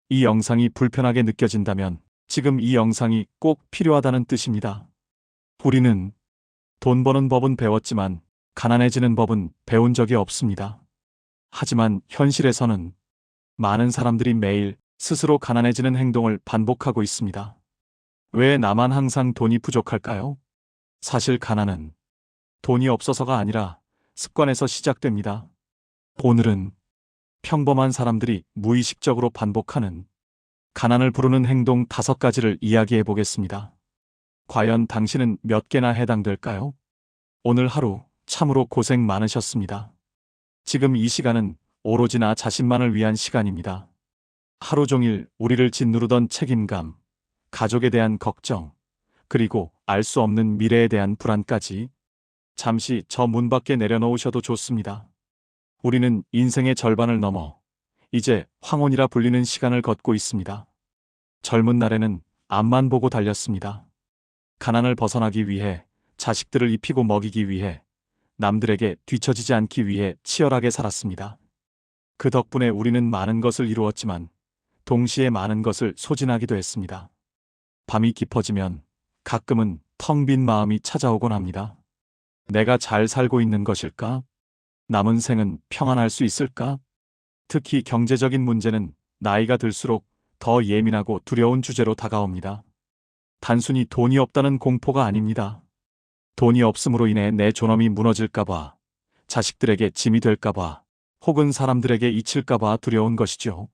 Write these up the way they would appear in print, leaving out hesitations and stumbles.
이 영상이 불편하게 느껴진다면 지금 이 영상이 꼭 필요하다는 뜻입니다. 우리는 돈 버는 법은 배웠지만 가난해지는 법은 배운 적이 없습니다. 하지만 현실에서는 많은 사람들이 매일 스스로 가난해지는 행동을 반복하고 있습니다. 왜 나만 항상 돈이 부족할까요? 사실 가난은 돈이 없어서가 아니라 습관에서 시작됩니다. 오늘은 평범한 사람들이 무의식적으로 반복하는 가난을 부르는 행동 5가지를 이야기해 보겠습니다. 과연 당신은 몇 개나 해당될까요? 오늘 하루 참으로 고생 많으셨습니다. 지금 이 시간은 오로지 나 자신만을 위한 시간입니다. 하루 종일 우리를 짓누르던 책임감, 가족에 대한 걱정, 그리고 알 수 없는 미래에 대한 불안까지 잠시 저 문 밖에 내려놓으셔도 좋습니다. 우리는 인생의 절반을 넘어 이제 황혼이라 불리는 시간을 걷고 있습니다. 젊은 날에는 앞만 보고 달렸습니다. 가난을 벗어나기 위해, 자식들을 입히고 먹이기 위해, 남들에게 뒤처지지 않기 위해 치열하게 살았습니다. 그 덕분에 우리는 많은 것을 이루었지만 동시에 많은 것을 소진하기도 했습니다. 밤이 깊어지면 가끔은 텅 빈 마음이 찾아오곤 합니다. 내가 잘 살고 있는 것일까? 남은 생은 평안할 수 있을까? 특히 경제적인 문제는 나이가 들수록 더 예민하고 두려운 주제로 다가옵니다. 단순히 돈이 없다는 공포가 아닙니다. 돈이 없음으로 인해 내 존엄이 무너질까봐, 자식들에게 짐이 될까봐, 혹은 사람들에게 잊힐까봐 두려운 것이죠.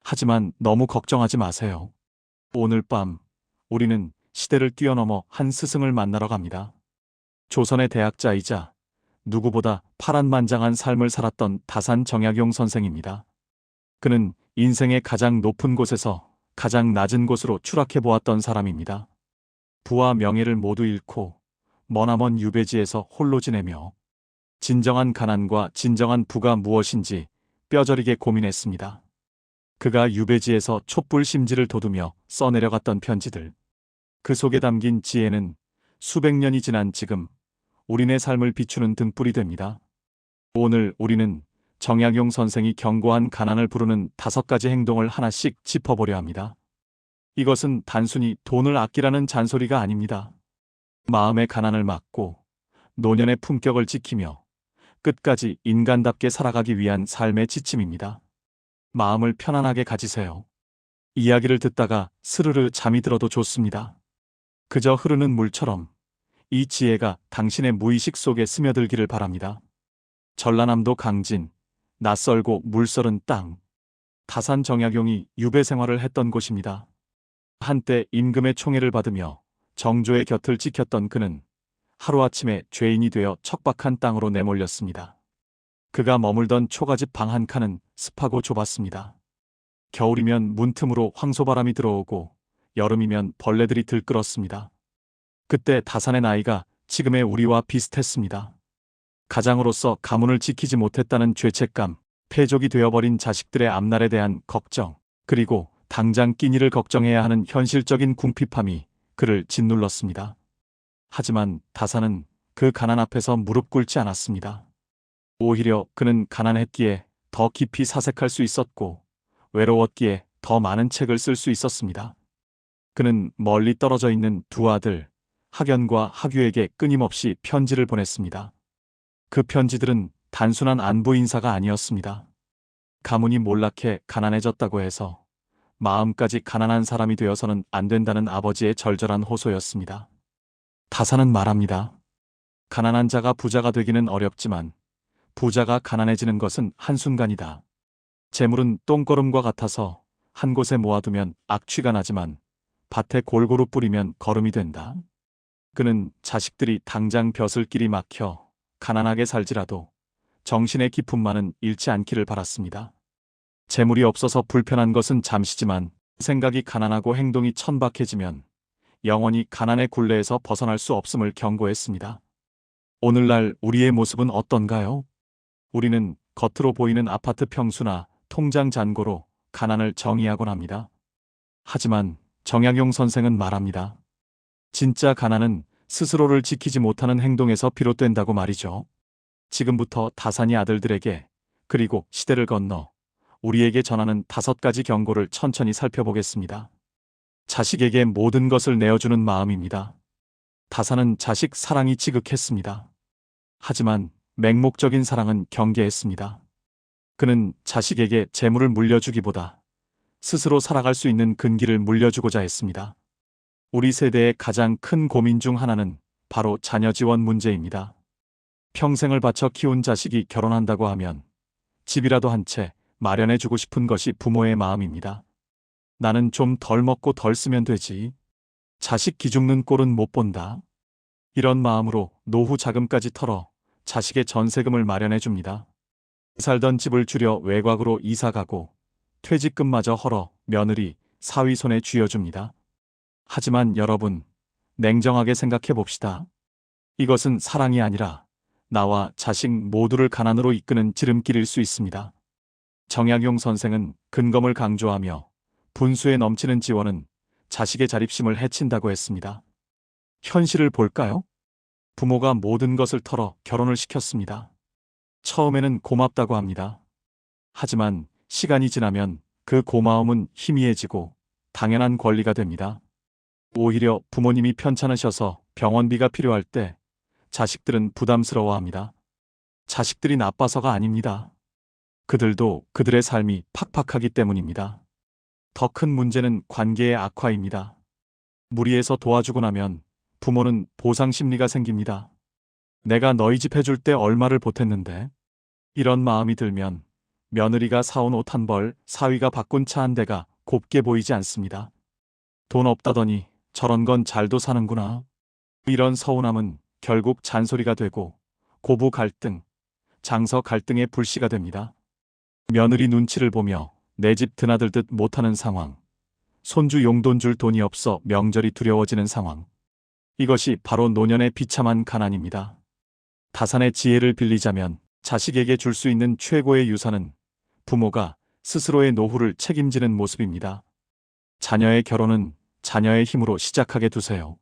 하지만 너무 걱정하지 마세요. 오늘 밤 우리는 시대를 뛰어넘어 한 스승을 만나러 갑니다. 조선의 대학자이자 누구보다 파란만장한 삶을 살았던 다산 정약용 선생입니다. 그는 인생의 가장 높은 곳에서 가장 낮은 곳으로 추락해 보았던 사람입니다. 부와 명예를 모두 잃고 머나먼 유배지에서 홀로 지내며 진정한 가난과 진정한 부가 무엇인지 뼈저리게 고민했습니다. 그가 유배지에서 촛불 심지를 돋우며 써내려갔던 편지들. 그 속에 담긴 지혜는 수백 년이 지난 지금 우리네 삶을 비추는 등불이 됩니다. 오늘 우리는 정약용 선생이 경고한 가난을 부르는 5가지 행동을 하나씩 짚어보려 합니다. 이것은 단순히 돈을 아끼라는 잔소리가 아닙니다. 마음의 가난을 막고 노년의 품격을 지키며 끝까지 인간답게 살아가기 위한 삶의 지침입니다. 마음을 편안하게 가지세요. 이야기를 듣다가 스르르 잠이 들어도 좋습니다. 그저 흐르는 물처럼 이 지혜가 당신의 무의식 속에 스며들기를 바랍니다. 전라남도 강진, 낯설고 물설은 땅. 다산 정약용이 유배 생활을 했던 곳입니다. 한때 임금의 총애를 받으며 정조의 곁을 지켰던 그는 하루아침에 죄인이 되어 척박한 땅으로 내몰렸습니다. 그가 머물던 초가집 방 한 칸은 습하고 좁았습니다. 겨울이면 문틈으로 황소바람이 들어오고 여름이면 벌레들이 들끓었습니다. 그때 다산의 나이가 지금의 우리와 비슷했습니다. 가장으로서 가문을 지키지 못했다는 죄책감, 패족이 되어버린 자식들의 앞날에 대한 걱정, 그리고 당장 끼니를 걱정해야 하는 현실적인 궁핍함이 그를 짓눌렀습니다. 하지만 다산은 그 가난 앞에서 무릎 꿇지 않았습니다. 오히려 그는 가난했기에 더 깊이 사색할 수 있었고 외로웠기에 더 많은 책을 쓸 수 있었습니다. 그는 멀리 떨어져 있는 두 아들, 학연과 학유에게 끊임없이 편지를 보냈습니다. 그 편지들은 단순한 안부 인사가 아니었습니다. 가문이 몰락해 가난해졌다고 해서 마음까지 가난한 사람이 되어서는 안 된다는 아버지의 절절한 호소였습니다. 다산은 말합니다. 가난한 자가 부자가 되기는 어렵지만 부자가 가난해지는 것은 한순간이다. 재물은 똥거름과 같아서 한 곳에 모아두면 악취가 나지만 밭에 골고루 뿌리면 거름이 된다. 그는 자식들이 당장 벼슬길이 막혀 가난하게 살지라도 정신의 기품만은 잃지 않기를 바랐습니다. 재물이 없어서 불편한 것은 잠시지만 생각이 가난하고 행동이 천박해지면 영원히 가난의 굴레에서 벗어날 수 없음을 경고했습니다. 오늘날 우리의 모습은 어떤가요? 우리는 겉으로 보이는 아파트 평수나 통장 잔고로 가난을 정의하곤 합니다. 하지만 정약용 선생은 말합니다. 진짜 가난은 스스로를 지키지 못하는 행동에서 비롯된다고 말이죠. 지금부터 다산이 아들들에게, 그리고 시대를 건너 우리에게 전하는 5가지 경고를 천천히 살펴보겠습니다. 자식에게 모든 것을 내어주는 마음입니다. 다사는 자식 사랑이 지극했습니다. 하지만 맹목적인 사랑은 경계했습니다. 그는 자식에게 재물을 물려주기보다 스스로 살아갈 수 있는 근기를 물려주고자 했습니다. 우리 세대의 가장 큰 고민 중 하나는 바로 자녀 지원 문제입니다. 평생을 바쳐 키운 자식이 결혼한다고 하면 집이라도 한 채 마련해주고 싶은 것이 부모의 마음입니다. 나는 좀 덜 먹고 덜 쓰면 되지. 자식 기죽는 꼴은 못 본다. 이런 마음으로 노후 자금까지 털어 자식의 전세금을 마련해줍니다. 살던 집을 줄여 외곽으로 이사가고 퇴직금마저 헐어 며느리, 사위 손에 쥐어줍니다. 하지만 여러분, 냉정하게 생각해 봅시다. 이것은 사랑이 아니라 나와 자식 모두를 가난으로 이끄는 지름길일 수 있습니다. 정약용 선생은 근검을 강조하며 분수에 넘치는 지원은 자식의 자립심을 해친다고 했습니다. 현실을 볼까요? 부모가 모든 것을 털어 결혼을 시켰습니다. 처음에는 고맙다고 합니다. 하지만 시간이 지나면 그 고마움은 희미해지고 당연한 권리가 됩니다. 오히려 부모님이 편찮으셔서 병원비가 필요할 때 자식들은 부담스러워합니다. 자식들이 나빠서가 아닙니다. 그들도 그들의 삶이 팍팍하기 때문입니다. 더 큰 문제는 관계의 악화입니다. 무리해서 도와주고 나면 부모는 보상 심리가 생깁니다. 내가 너희 집 해줄 때 얼마를 보탰는데? 이런 마음이 들면 며느리가 사온 옷 한 벌, 사위가 바꾼 차 한 대가 곱게 보이지 않습니다. 돈 없다더니 저런 건 잘도 사는구나. 이런 서운함은 결국 잔소리가 되고 고부 갈등, 장서 갈등의 불씨가 됩니다. 며느리 눈치를 보며 내 집 드나들듯 못하는 상황. 손주 용돈 줄 돈이 없어 명절이 두려워지는 상황. 이것이 바로 노년의 비참한 가난입니다. 다산의 지혜를 빌리자면 자식에게 줄 수 있는 최고의 유산은 부모가 스스로의 노후를 책임지는 모습입니다. 자녀의 결혼은 자녀의 힘으로 시작하게 두세요.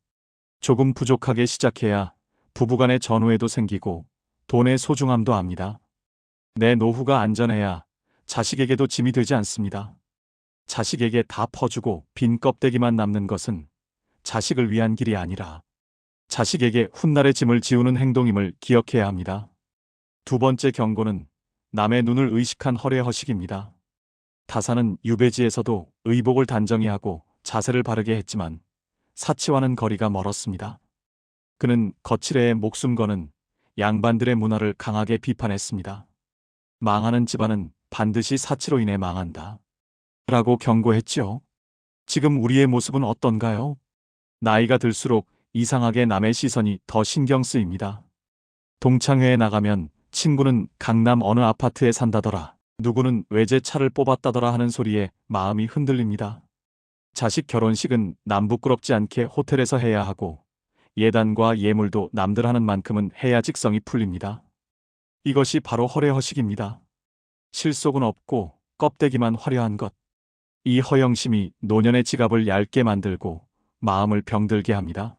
조금 부족하게 시작해야 부부간의 전우애도 생기고 돈의 소중함도 압니다. 내 노후가 안전해야 자식에게도 짐이 되지 않습니다. 자식에게 다 퍼주고 빈 껍데기만 남는 것은 자식을 위한 길이 아니라 자식에게 훗날의 짐을 지우는 행동임을 기억해야 합니다. 두 번째 경고는 남의 눈을 의식한 허례허식입니다. 다사는 유배지에서도 의복을 단정히 하고 자세를 바르게 했지만 사치와는 거리가 멀었습니다. 그는 거칠애에 목숨 거는 양반들의 문화를 강하게 비판했습니다. 망하는 집안은 반드시 사치로 인해 망한다. 라고 경고했지요. 지금 우리의 모습은 어떤가요? 나이가 들수록 이상하게 남의 시선이 더 신경 쓰입니다. 동창회에 나가면 친구는 강남 어느 아파트에 산다더라. 누구는 외제차를 뽑았다더라 하는 소리에 마음이 흔들립니다. 자식 결혼식은 남 부끄럽지 않게 호텔에서 해야 하고 예단과 예물도 남들 하는 만큼은 해야 직성이 풀립니다. 이것이 바로 허례허식입니다. 실속은 없고 껍데기만 화려한 것. 이 허영심이 노년의 지갑을 얇게 만들고 마음을 병들게 합니다.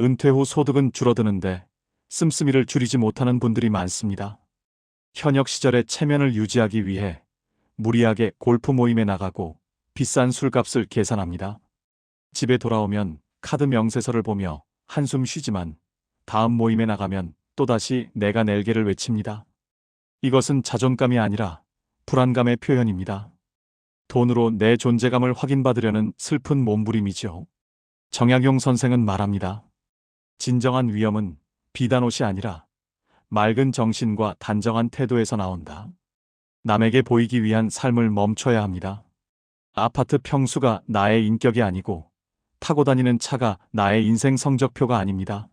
은퇴 후 소득은 줄어드는데 씀씀이를 줄이지 못하는 분들이 많습니다. 현역 시절의 체면을 유지하기 위해 무리하게 골프 모임에 나가고 비싼 술값을 계산합니다. 집에 돌아오면 카드 명세서를 보며 한숨 쉬지만 다음 모임에 나가면 또다시 내가 낼게를 외칩니다. 이것은 자존감이 아니라 불안감의 표현입니다. 돈으로 내 존재감을 확인받으려는 슬픈 몸부림이죠. 정약용 선생은 말합니다. 진정한 위엄은 비단 옷이 아니라 맑은 정신과 단정한 태도에서 나온다. 남에게 보이기 위한 삶을 멈춰야 합니다. 아파트 평수가 나의 인격이 아니고 타고 다니는 차가 나의 인생 성적표가 아닙니다.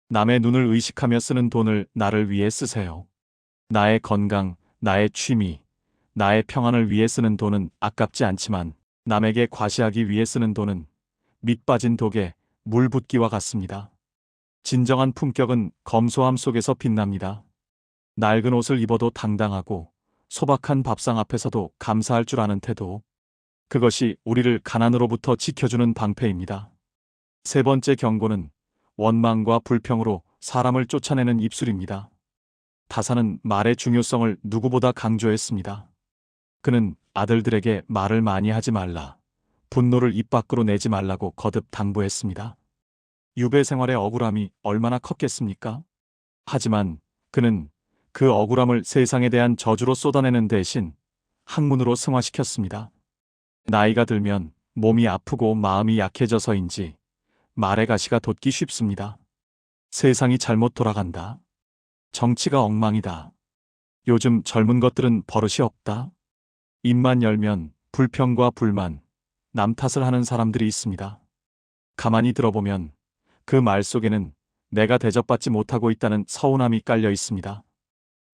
남의 눈을 의식하며 쓰는 돈을 나를 위해 쓰세요. 나의 건강, 나의 취미, 나의 평안을 위해 쓰는 돈은 아깝지 않지만 남에게 과시하기 위해 쓰는 돈은 밑 빠진 독에 물 붓기와 같습니다. 진정한 품격은 검소함 속에서 빛납니다. 낡은 옷을 입어도 당당하고 소박한 밥상 앞에서도 감사할 줄 아는 태도. 그것이 우리를 가난으로부터 지켜주는 방패입니다. 세 번째 경고는 원망과 불평으로 사람을 쫓아내는 입술입니다. 다사는 말의 중요성을 누구보다 강조했습니다. 그는 아들들에게 말을 많이 하지 말라, 분노를 입 밖으로 내지 말라고 거듭 당부했습니다. 유배 생활의 억울함이 얼마나 컸겠습니까? 하지만 그는 그 억울함을 세상에 대한 저주로 쏟아내는 대신 학문으로 승화시켰습니다. 나이가 들면 몸이 아프고 마음이 약해져서인지 말의 가시가 돋기 쉽습니다. 세상이 잘못 돌아간다. 정치가 엉망이다. 요즘 젊은 것들은 버릇이 없다. 입만 열면 불평과 불만, 남 탓을 하는 사람들이 있습니다. 가만히 들어보면 그 말 속에는 내가 대접받지 못하고 있다는 서운함이 깔려 있습니다.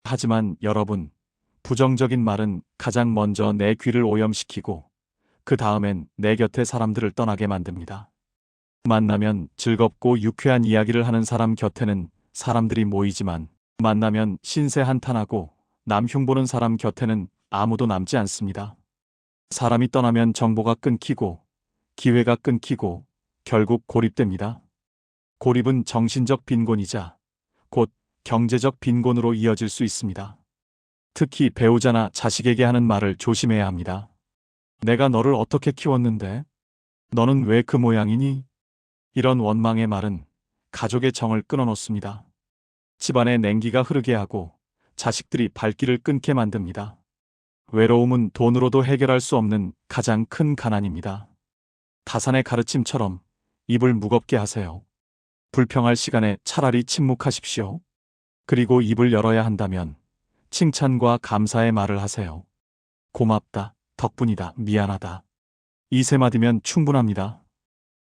하지만 여러분, 부정적인 말은 가장 먼저 내 귀를 오염시키고 그 다음엔 내 곁에 사람들을 떠나게 만듭니다. 만나면 즐겁고 유쾌한 이야기를 하는 사람 곁에는 사람들이 모이지만 만나면 신세 한탄하고 남 흉보는 사람 곁에는 아무도 남지 않습니다. 사람이 떠나면 정보가 끊기고 기회가 끊기고 결국 고립됩니다. 고립은 정신적 빈곤이자 곧 경제적 빈곤으로 이어질 수 있습니다. 특히 배우자나 자식에게 하는 말을 조심해야 합니다. 내가 너를 어떻게 키웠는데? 너는 왜 그 모양이니? 이런 원망의 말은 가족의 정을 끊어놓습니다. 집안에 냉기가 흐르게 하고 자식들이 발길을 끊게 만듭니다. 외로움은 돈으로도 해결할 수 없는 가장 큰 가난입니다. 다산의 가르침처럼 입을 무겁게 하세요. 불평할 시간에 차라리 침묵하십시오. 그리고 입을 열어야 한다면 칭찬과 감사의 말을 하세요. 고맙다, 덕분이다, 미안하다. 이 세 마디면 충분합니다.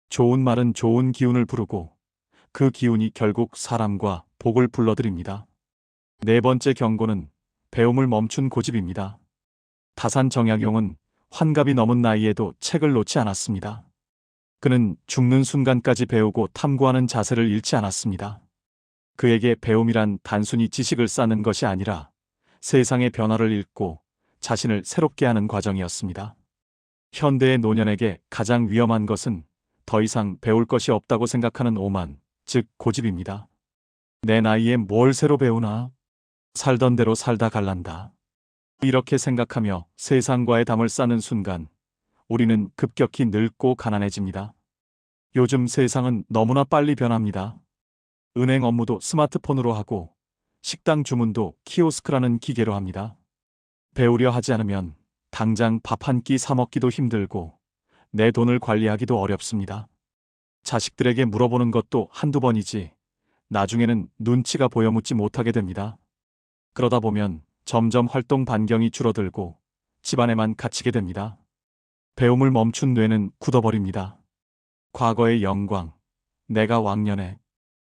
좋은 말은 좋은 기운을 부르고 그 기운이 결국 사람과 복을 불러들입니다. 네 번째 경고는 배움을 멈춘 고집입니다. 다산 정약용은 환갑이 넘은 나이에도 책을 놓지 않았습니다. 그는 죽는 순간까지 배우고 탐구하는 자세를 잃지 않았습니다. 그에게 배움이란 단순히 지식을 쌓는 것이 아니라 세상의 변화를 읽고 자신을 새롭게 하는 과정이었습니다. 현대의 노년에게 가장 위험한 것은 더 이상 배울 것이 없다고 생각하는 오만, 즉 고집입니다. 내 나이에 뭘 새로 배우나? 살던 대로 살다 갈란다. 이렇게 생각하며 세상과의 담을 쌓는 순간 우리는 급격히 늙고 가난해집니다. 요즘 세상은 너무나 빨리 변합니다. 은행 업무도 스마트폰으로 하고 식당 주문도 키오스크라는 기계로 합니다. 배우려 하지 않으면 당장 밥 한 끼 사 먹기도 힘들고 내 돈을 관리하기도 어렵습니다. 자식들에게 물어보는 것도 한두 번이지 나중에는 눈치가 보여 묻지 못하게 됩니다. 그러다 보면 점점 활동 반경이 줄어들고 집안에만 갇히게 됩니다. 배움을 멈춘 뇌는 굳어버립니다. 과거의 영광, 내가 왕년에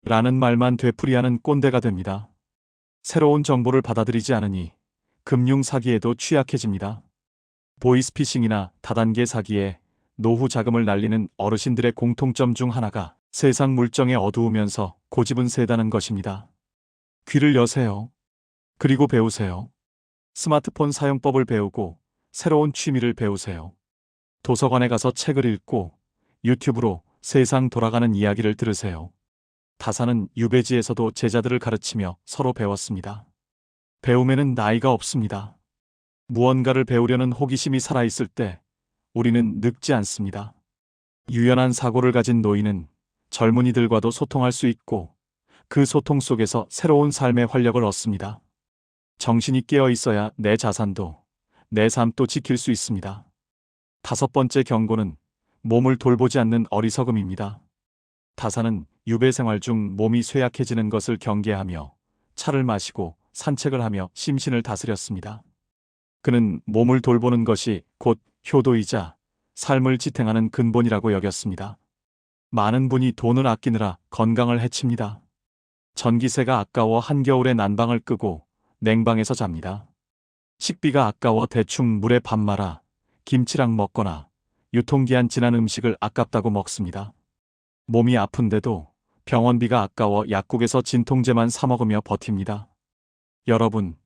라는 말만 되풀이하는 꼰대가 됩니다. 새로운 정보를 받아들이지 않으니 금융 사기에도 취약해집니다. 보이스피싱이나 다단계 사기에 노후 자금을 날리는 어르신들의 공통점 중 하나가 세상 물정에 어두우면서 고집은 세다는 것입니다. 귀를 여세요. 그리고 배우세요. 스마트폰 사용법을 배우고 새로운 취미를 배우세요. 도서관에 가서 책을 읽고 유튜브로 세상 돌아가는 이야기를 들으세요. 다산은 유배지에서도 제자들을 가르치며 서로 배웠습니다. 배움에는 나이가 없습니다. 무언가를 배우려는 호기심이 살아있을 때 우리는 늙지 않습니다. 유연한 사고를 가진 노인은 젊은이들과도 소통할 수 있고 그 소통 속에서 새로운 삶의 활력을 얻습니다. 정신이 깨어 있어야 내 자산도 내 삶도 지킬 수 있습니다. 다섯 번째 경고는 몸을 돌보지 않는 어리석음입니다. 다산은 유배 생활 중 몸이 쇠약해지는 것을 경계하며 차를 마시고 산책을 하며 심신을 다스렸습니다. 그는 몸을 돌보는 것이 곧 효도이자 삶을 지탱하는 근본이라고 여겼습니다. 많은 분이 돈을 아끼느라 건강을 해칩니다. 전기세가 아까워 한겨울에 난방을 끄고 냉방에서 잡니다. 식비가 아까워 대충 물에 밥 말아 김치랑 먹거나 유통기한 지난 음식을 아깝다고 먹습니다. 몸이 아픈데도 병원비가 아까워 약국에서 진통제만 사 먹으며 버팁니다. 여러분,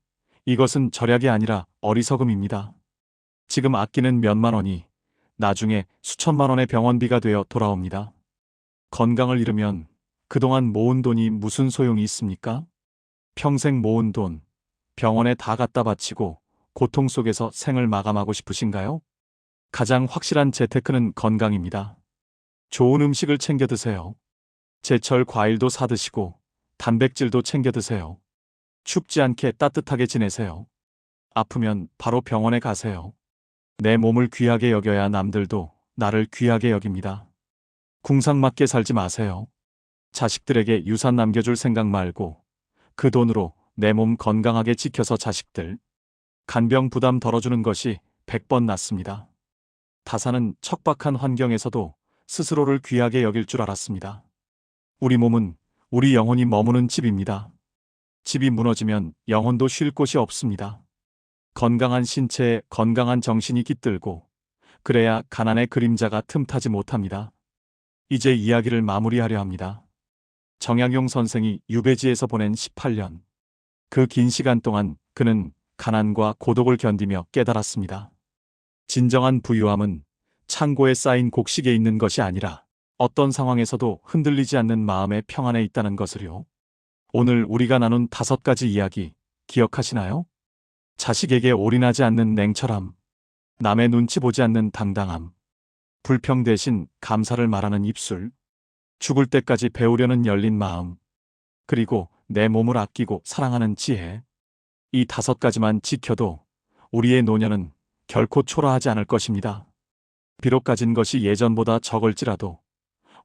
이것은 절약이 아니라 어리석음입니다. 지금 아끼는 몇만 원이 나중에 수천만 원의 병원비가 되어 돌아옵니다. 건강을 잃으면 그동안 모은 돈이 무슨 소용이 있습니까? 평생 모은 돈, 병원에 다 갖다 바치고 고통 속에서 생을 마감하고 싶으신가요? 가장 확실한 재테크는 건강입니다. 좋은 음식을 챙겨 드세요. 제철 과일도 사 드시고 단백질도 챙겨 드세요. 춥지 않게 따뜻하게 지내세요. 아프면 바로 병원에 가세요. 내 몸을 귀하게 여겨야 남들도 나를 귀하게 여깁니다. 궁상맞게 살지 마세요. 자식들에게 유산 남겨줄 생각 말고 그 돈으로 내 몸 건강하게 지켜서 자식들 간병 부담 덜어주는 것이 100번 낫습니다. 다사는 척박한 환경에서도 스스로를 귀하게 여길 줄 알았습니다. 우리 몸은 우리 영혼이 머무는 집입니다. 집이 무너지면 영혼도 쉴 곳이 없습니다. 건강한 신체에 건강한 정신이 깃들고 그래야 가난의 그림자가 틈타지 못합니다. 이제 이야기를 마무리하려 합니다. 정약용 선생이 유배지에서 보낸 18년. 그 긴 시간 동안 그는 가난과 고독을 견디며 깨달았습니다. 진정한 부유함은 창고에 쌓인 곡식에 있는 것이 아니라 어떤 상황에서도 흔들리지 않는 마음의 평안에 있다는 것을요. 오늘 우리가 나눈 5가지 이야기 기억하시나요? 자식에게 올인하지 않는 냉철함, 남의 눈치 보지 않는 당당함, 불평 대신 감사를 말하는 입술, 죽을 때까지 배우려는 열린 마음, 그리고 내 몸을 아끼고 사랑하는 지혜. 이 5가지만 지켜도 우리의 노년은 결코 초라하지 않을 것입니다. 비록 가진 것이 예전보다 적을지라도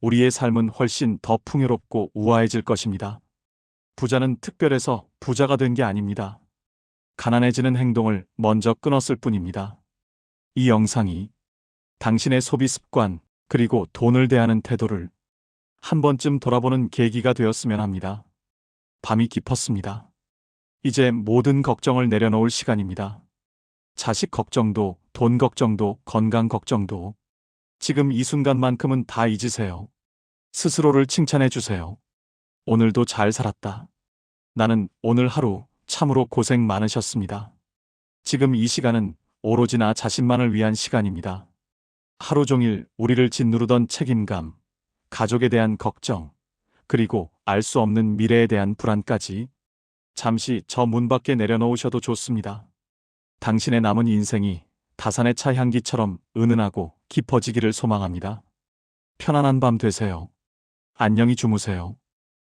우리의 삶은 훨씬 더 풍요롭고 우아해질 것입니다. 부자는 특별해서 부자가 된 게 아닙니다. 가난해지는 행동을 먼저 끊었을 뿐입니다. 이 영상이 당신의 소비 습관 그리고 돈을 대하는 태도를 한 번쯤 돌아보는 계기가 되었으면 합니다. 밤이 깊었습니다. 이제 모든 걱정을 내려놓을 시간입니다. 자식 걱정도, 돈 걱정도, 건강 걱정도 지금 이 순간만큼은 다 잊으세요. 스스로를 칭찬해 주세요. 오늘도 잘 살았다. 나는 오늘 하루 참으로 고생 많으셨습니다. 지금 이 시간은 오로지 나 자신만을 위한 시간입니다. 하루 종일 우리를 짓누르던 책임감, 가족에 대한 걱정, 그리고 알 수 없는 미래에 대한 불안까지 잠시 저 문 밖에 내려놓으셔도 좋습니다. 당신의 남은 인생이 다산의 차 향기처럼 은은하고 깊어지기를 소망합니다. 편안한 밤 되세요. 안녕히 주무세요.